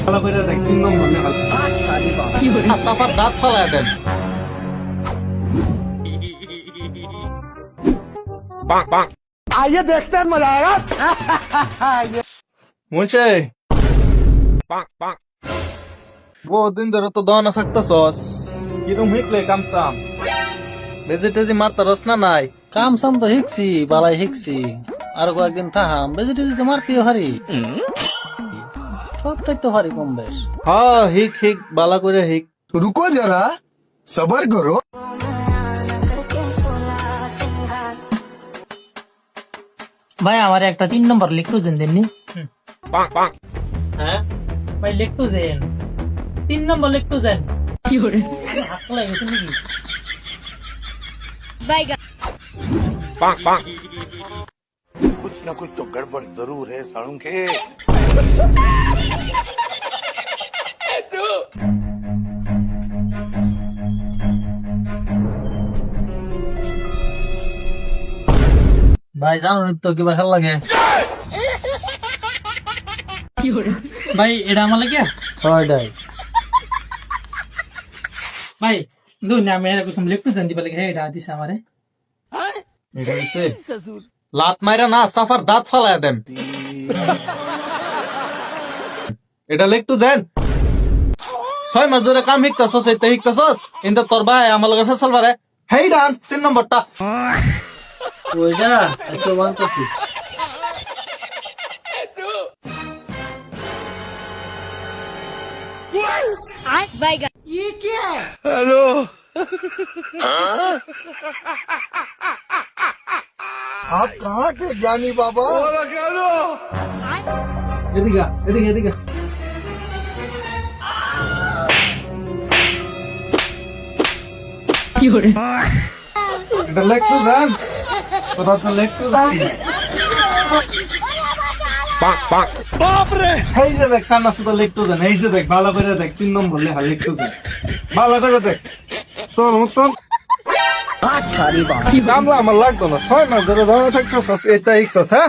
ভালো করে দেখ 3 নম্বর লে সাফার দাঁত ফালায় দেন। आइए देखते हैं मजा आएगा। মুনছে বহুদিন ধরে তো দহনা থাকতেছস, কিরম হিকলে কামসাম বেজি টেজি মারতারস না নাই? কাম সাম তো শিখছি, বালাই শিখছি, আর কয়েকদিন থাহাম বেজিটেজি তো মারতেও হারি, সবটাই তো হারি কম বেশ। হ্যাঁ হিক হিক বালা করে হিক। रुको जरा सबर करो। ভাই আমার একটা 3 নম্বর লেকটোজেন দেননি। হ্যাঁ ভাই লেকটোজেন 3 নম্বর লেকটোজেন কি করে হাত লাগে গেছে নাকি? कुछ न कुछ तो गड़बड़ जरूर है सालूं के। ভাই জানো তো কিবা খেলা লাগে? ভাই এটা আমার লাগে হয়ডাই ভাই দুই না আমি এরকম লেকটোজেন দিবা লাগে এটা দিছে আমারে। এটা হইছে লাত মাইরা না সাফার দাঁত ফালায় দেন। এটা লেকটু দেন 6 মাস ধরে কাম শিখতাছস, এইটা শিখতাছস কিন্তু তোর ভাই আমার লগে ফেসাল পারে। হেই ডান 3 নম্বরটা ওইটা একটু বানতেছি। आप कहाँ थे जानी बाबा? এদিকে এদিকে এদিকে এটা লেকটু দেন, কথা তো লেকটু দেন। এই যে দেখ কান্না শুধু লেকটু দেন, এই যে দেখ ভালো করে দেখ 3 নম্বর লেখা লেকটু দেন, ভালো করে দেখ। তোর মতন কামলা আমার লাগতো না, 6 মাস ধরে ধরে থাকতেছস, এটা ইচ্ছাস। হ্যাঁ